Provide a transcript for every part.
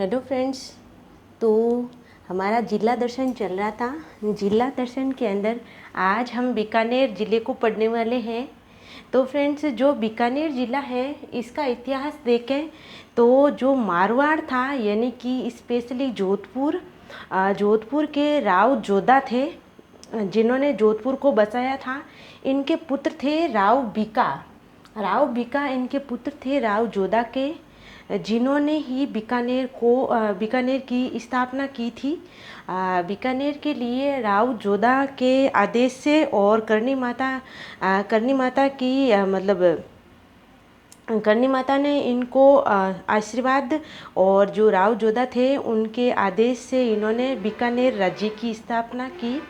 Hello friends. तो हमारा जिला दर्शन चल रहा था। जिला दर्शन के अंदर आज हम बीकानेर ज़िले को पढ़ने वाले हैं। तो फ्रेंड्स, जो बीकानेर ज़िला है इसका इतिहास देखें तो जो मारवाड़ था यानी कि स्पेशली जोधपुर के राव जोधा थे जिन्होंने जोधपुर को बसाया था। इनके पुत्र थे राव बीका इनके पुत्र थे राव जोधा के, जिन्होंने ही बीकानेर की स्थापना की थी। बीकानेर के लिए राव जोधा के आदेश से और करनी माता की करनी माता ने इनको आशीर्वाद और जो राव जोधा थे उनके आदेश से इन्होंने बीकानेर राज्य की स्थापना की।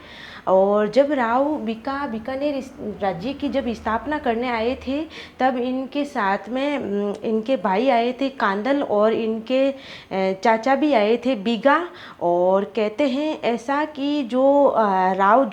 और जब राव बीकानेर राज्य की जब स्थापना करने आए थे तब इनके साथ में इनके भाई आए थे कांदल और इनके चाचा भी आए थे बीगा। और कहते हैं ऐसा कि जो राव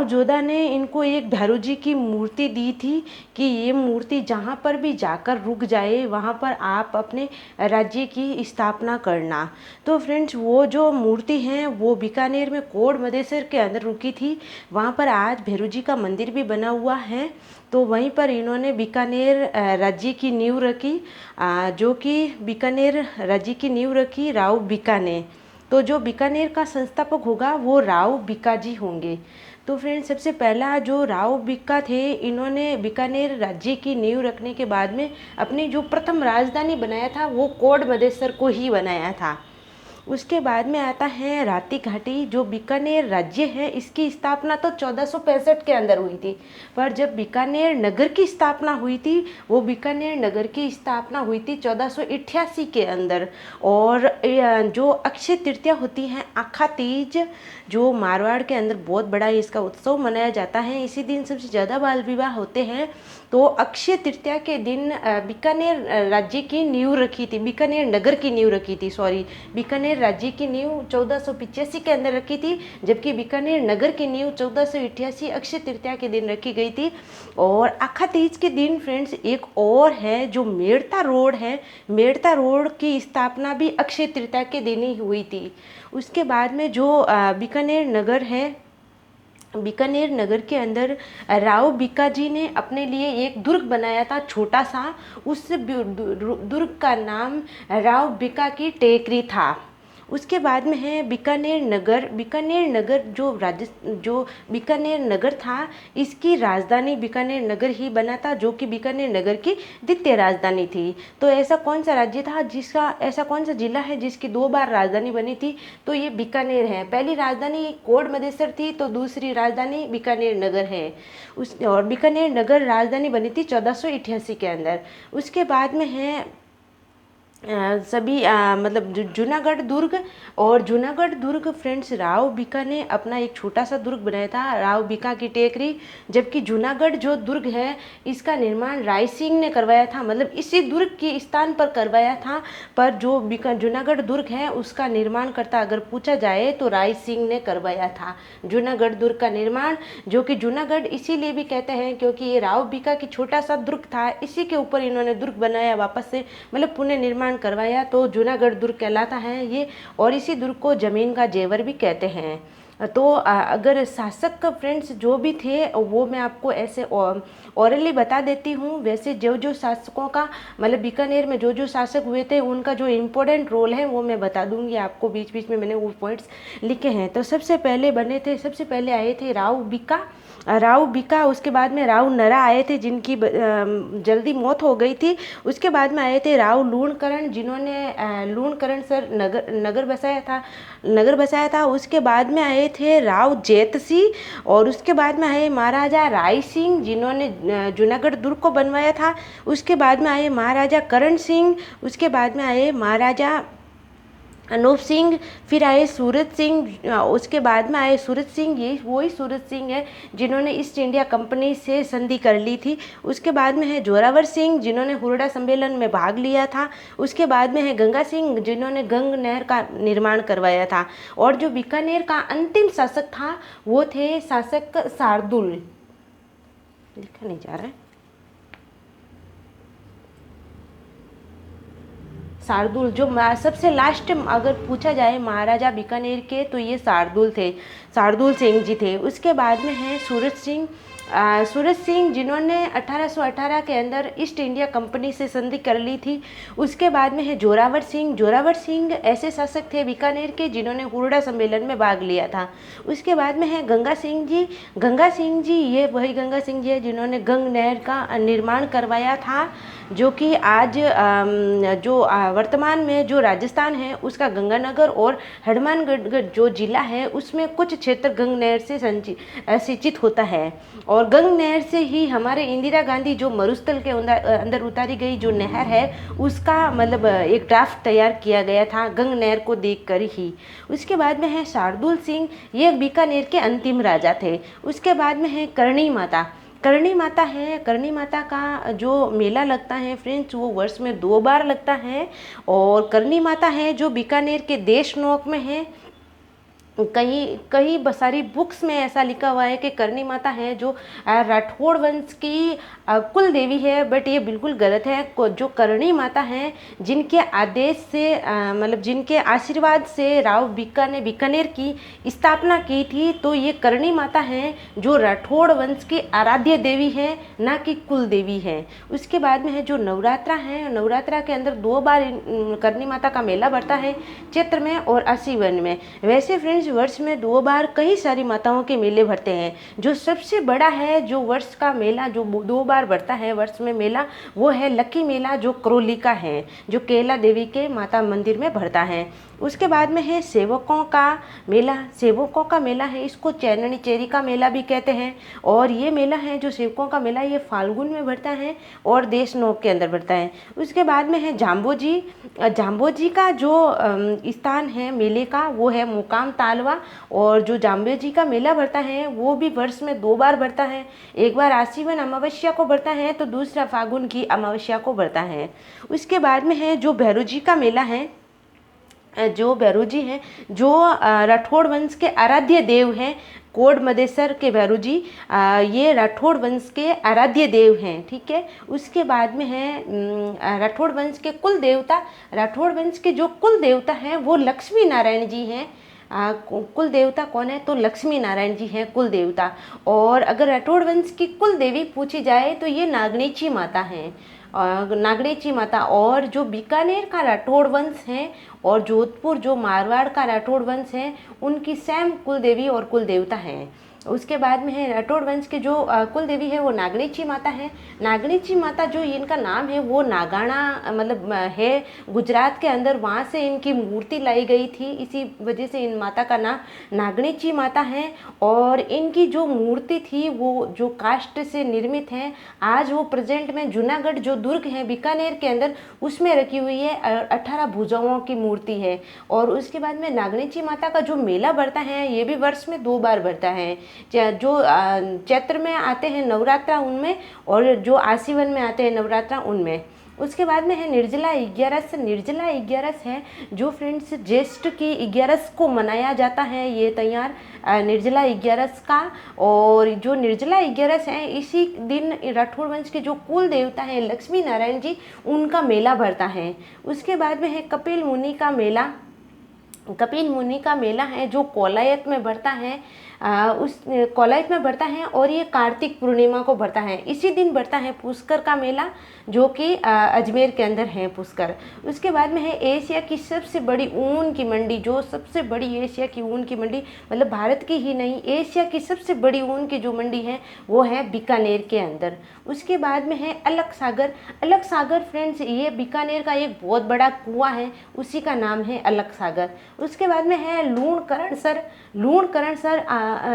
जोधा ने इनको एक भैरव जी की मूर्ति दी थी कि ये मूर्ति जहाँ पर भी जाकर रुक जाए वहाँ पर आप अपने राज्य की स्थापना करना। तो फ्रेंड्स, वो जो मूर्ति है वो बीकानेर में कोट मदेसर के अंदर रुकी थी। वहाँ पर आज भैरव जी का मंदिर भी बना हुआ है। तो वहीं पर इन्होंने बीकानेर राज्य की नींव रखी, जो कि बीकानेर राज्य की नींव रखी राव बीका ने। तो जो बीकानेर का संस्थापक होगा वो राव बीका जी होंगे। तो फ्रेंड्स, सबसे पहला जो राव बीका थे इन्होंने बीकानेर राज्य की नींव रखने के बाद में अपनी जो प्रथम राजधानी बनाया था वो कोट मदेसर को ही बनाया था। उसके बाद में आता है राती घाटी। जो बीकानेर राज्य है इसकी स्थापना तो 1465 के अंदर हुई थी, पर जब बीकानेर नगर की स्थापना हुई थी वो बीकानेर नगर की स्थापना हुई थी 1488 के अंदर। और जो अक्षय तृतीया होती है आखा तीज, जो मारवाड़ के अंदर बहुत बड़ा इसका उत्सव मनाया जाता है। इसी दिन सबसे ज़्यादा बाल विवाह होते हैं। तो अक्षय तृतीया के दिन बीकानेर राज्य की नींव रखी थी, बीकानेर नगर की नींव रखी थी, बीकानेर राज्य की नींव 1485 के अंदर रखी थी, जबकि बीकानेर नगर की नींव 1488 अक्षय तृतीया के दिन रखी गई थी। और आखा तीज के दिन फ्रेंड्स एक और है जो मेड़ता रोड है, मेड़ता रोड की स्थापना भी अक्षय तृतीया के दिन ही हुई थी। उसके बाद में जो बीकानेर नगर है, बीकानेर नगर के अंदर राव बीका जी ने अपने लिए एक दुर्ग बनाया था छोटा सा। उस दुर्ग का नाम राव बीका की टेकरी था। उसके बाद में है बीकानेर नगर जो बीकानेर नगर था इसकी राजधानी बीकानेर नगर ही बना था, जो कि बीकानेर नगर की द्वितीय राजधानी थी। तो ऐसा कौन सा ऐसा कौन सा जिला है जिसकी 2 बार राजधानी बनी थी? तो ये बीकानेर है। पहली राजधानी कोट मदेसर थी तो दूसरी राजधानी बीकानेर नगर है। और बीकानेर नगर राजधानी बनी थी 1488 के अंदर। उसके बाद में है जूनागढ़ दुर्ग। और जूनागढ़ दुर्ग फ्रेंड्स राव बीका ने अपना एक छोटा सा दुर्ग बनाया था, राव बीका की टेकरी। जबकि जूनागढ़ जो दुर्ग है इसका निर्माण राय सिंह ने करवाया था, मतलब इसी दुर्ग के स्थान पर करवाया था। पर जो जूनागढ़ दुर्ग है उसका निर्माण करता अगर पूछा जाए तो राय सिंह ने करवाया था जूनागढ़ दुर्ग का निर्माण। जो कि जूनागढ़ इसीलिए भी कहते हैं क्योंकि ये राव बीका की छोटा सा दुर्ग था, इसी के ऊपर इन्होंने दुर्ग बनाया वापस से, मतलब पुनः निर्माण करवाया, तो जूनागढ़ दुर्ग कहलाता है ये। और इसी दुर्ग को जमीन का जेवर भी कहते हैं। तो अगर शासक फ्रेंड्स जो भी थे वो मैं आपको ऐसे ओरली बता देती हूँ। वैसे जो शासकों का मतलब बीकानेर में जो शासक हुए थे उनका जो इम्पोर्टेंट रोल है वो मैं बता दूंगी आपको, बीच बीच में मैंने वो पॉइंट्स लिखे हैं। तो सबसे पहले आए थे राव बीका। उसके बाद में राव नरा आए थे जिनकी जल्दी मौत हो गई थी। उसके बाद में आए थे राव लूणकरण जिन्होंने लूणकरण सर नगर बसाया था। उसके बाद में आए थे राव जैत सिंह। और उसके बाद में आए महाराजा राय सिंह जिन्होंने जूनागढ़ दुर्ग को बनवाया था। उसके बाद में आए महाराजा करण सिंह। उसके बाद में आए महाराजा अनूप सिंह। फिर आए सूरत सिंह। उसके बाद में आए सूरत सिंह, ये वही सूरत सिंह है जिन्होंने ईस्ट इंडिया कंपनी से संधि कर ली थी। उसके बाद में है जोरावर सिंह जिन्होंने हुरडा सम्मेलन में भाग लिया था। उसके बाद में है गंगा सिंह जिन्होंने गंग नहर का निर्माण करवाया था। और जो बीकानेर का अंतिम शासक था वो थे शासक शार्दुल, लिखा नहीं जा रहा है, शार्दुल, जो सबसे लास्ट अगर पूछा जाए महाराजा बीकानेर के, तो ये शार्दुल थे, शार्दुल सिंह जी थे। उसके बाद में है सूरज सिंह। सूरज सिंह जिन्होंने 1818 के अंदर ईस्ट इंडिया कंपनी से संधि कर ली थी। उसके बाद में है जोरावर सिंह। जोरावर सिंह ऐसे शासक थे बीकानेर के जिन्होंने हुरडा सम्मेलन में भाग लिया था। उसके बाद में है गंगा सिंह जी। गंगा सिंह जी, ये वही गंगा सिंह जी है जिन्होंने गंग नहर का निर्माण करवाया था, जो कि आज जो वर्तमान में जो राजस्थान है उसका गंगानगर और हनुमानगढ़ जो जिला है उसमें कुछ क्षेत्र गंग नहर से सिंचित होता है। और गंग नहर से ही हमारे इंदिरा गांधी जो मरुस्थल के अंदर उतारी गई जो नहर है उसका मतलब एक ड्राफ्ट तैयार किया गया था गंग नहर को देखकर ही। उसके बाद में है शार्दुल सिंह, ये बीकानेर के अंतिम राजा थे। उसके बाद में है करणी माता। करणी माता है, करणी माता का जो मेला लगता है फ्रेंड्स वो वर्ष में 2 बार लगता है। और करणी माता है जो बीकानेर के देशनोक में है। कई कई सारी बुक्स में ऐसा लिखा हुआ है कि करणी माता है जो राठौड़ वंश की कुल देवी है, बट ये बिल्कुल गलत है। जो करणी माता है जिनके आदेश से मतलब जिनके आशीर्वाद से राव बीका ने बीकानेर की स्थापना की थी, तो ये करणी माता है जो राठौड़ वंश की आराध्य देवी है, ना कि कुल देवी है। उसके बाद में है जो नवरात्रा है, नवरात्रा के अंदर 2 बार करणी माता का मेला बढ़ता है, चैत्र में और आसीवन में। वैसे फ्रेंड्स वर्ष में 2 बार कई सारी माताओं के मेले भरते हैं। जो सबसे बड़ा है जो वर्ष का मेला जो 2 बार बढ़ता है वर्ष में मेला, वो है लक्की मेला जो करौली का है, जो केला देवी के माता मंदिर में भरता है। उसके बाद में है सेवकों का मेला। सेवकों का मेला है, इसको चैननी चेरी का मेला भी कहते हैं। और ये मेला है जो सेवकों का मेला, ये फाल्गुन में भरता है और देशनोक के अंदर भरता है। उसके बाद में है जाम्बोजी। जाम्बोजी का जो स्थान है मेले का वो है मुकाम तालवा। और जो जाम्बोजी का मेला भरता है वो भी वर्ष में 2 बार भरता है। एक बार आसीवन अमावस्या को भरता है तो दूसरा फागुन की अमावस्या को भरता है। उसके बाद में है जो भैरू जी का मेला है। जो भैरू जी हैं जो राठौड़ वंश के आराध्य देव हैं, कोड मदेसर के भैरू जी, ये राठौड़ वंश के आराध्य देव हैं, ठीक है। उसके बाद में है राठौड़ वंश के कुल देवता। राठौड़ वंश के जो कुल देवता हैं वो लक्ष्मी नारायण जी हैं। कुल देवता कौन है, तो लक्ष्मी नारायण जी हैं कुल देवता। और अगर राठौड़ वंश की कुल देवी पूछी जाए तो ये नागणेची माता हैं, नागणेची माता। और जो बीकानेर का राठौड़ वंश है और जोधपुर जो मारवाड़ का राठौड़ वंश है, उनकी सेम कुल देवी और कुल देवता हैं। उसके बाद में है राठौड़ वंश के जो कुल देवी है वो नागणेची माता है। नागणेची माता जो इनका नाम है वो नागाना मतलब है गुजरात के अंदर, वहाँ से इनकी मूर्ति लाई गई थी, इसी वजह से इन माता का नाम नागणेची माता है। और इनकी जो मूर्ति थी वो जो काष्ठ से निर्मित है, आज वो प्रेजेंट में जूनागढ़ जो दुर्ग है बीकानेर के अंदर उसमें रखी हुई है। 18 भुजाओं की मूर्ति है। और उसके बाद में नागणेची माता का जो मेला बढ़ता है ये भी वर्ष में 2 बार बढ़ता है। जो चैत्र में आते हैं नवरात्रा उनमें, और जो आसीवन में आते हैं नवरात्रा उनमें। उसके बाद में है निर्जला 11। निर्जला 11 है जो फ्रेंड्स ज्येष्ठ की 11 को मनाया जाता है ये त्यौहार निर्जला 11 का। और जो निर्जला 11 है इसी दिन राठौड़ वंश के जो कुल देवता हैं लक्ष्मी नारायण जी, उनका मेला भरता है। उसके बाद में है कपिल मुनि का मेला। कपिल मुनि का मेला है जो कोलायत में बढ़ता है, उस कोलायत में बढ़ता है और ये कार्तिक पूर्णिमा को बढ़ता है। इसी दिन बढ़ता है पुष्कर का मेला जो कि अजमेर के अंदर है पुष्कर। उसके बाद में है एशिया की सबसे बड़ी ऊन की मंडी, जो सबसे बड़ी एशिया की ऊन की मंडी मतलब भारत की ही नहीं एशिया की सबसे बड़ी ऊन की जो मंडी है वो है बीकानेर के अंदर। उसके बाद में है अलग सागर। अलग सागर फ्रेंड्स ये बीकानेर का एक बहुत बड़ा कुआं है, उसी का नाम है अलग सागर। उसके बाद में है लूणकरणसर।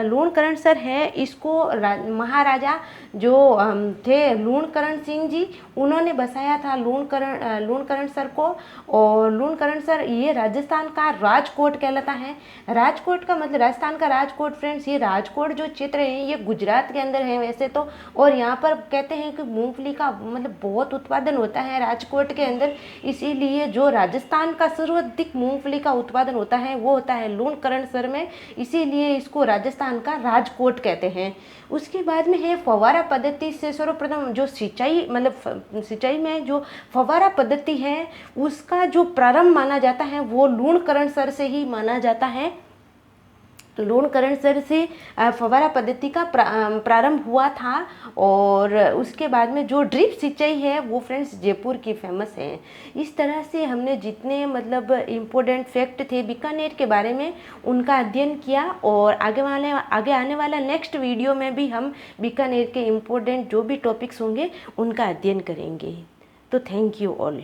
लूणकरणसर है, इसको महाराजा जो थे लूणकरण सिंह जी, उन्होंने बसाया था लूणकरणसर को। और लूणकरणसर ये राजस्थान का राजकोट कहलाता है। राजकोट का मतलब राजस्थान का राजकोट फ्रेंड्स, ये राजकोट जो क्षेत्र है ये गुजरात के अंदर है वैसे तो। और यहाँ पर कहते हैं कि मूंगफली का मतलब बहुत उत्पादन होता है राजकोट के अंदर, इसीलिए जो राजस्थान का सर्वाधिक मूंगफली का उत्पादन होता है वो होता है लूणकरणसर में, इसीलिए इसको राजस्थान राजस्थान का राजकोट कहते हैं। उसके बाद में है फव्वारा पद्धति से सर्वप्रथम जो सिंचाई मतलब सिंचाई में जो फव्वारा पद्धति है उसका जो प्रारंभ माना जाता है वो लूणकरणसर से ही माना जाता है। लूणकरणसर से फव्वारा पद्धति का प्रारंभ हुआ था। और उसके बाद में जो ड्रिप सिंचाई है वो फ्रेंड्स जयपुर की फेमस है। इस तरह से हमने जितने मतलब इम्पोर्टेंट फैक्ट थे बीकानेर के बारे में उनका अध्ययन किया। और आगे आने वाला नेक्स्ट वीडियो में भी हम बीकानेर के इम्पोर्टेंट जो भी टॉपिक्स होंगे उनका अध्ययन करेंगे। तो थैंक यू ऑल।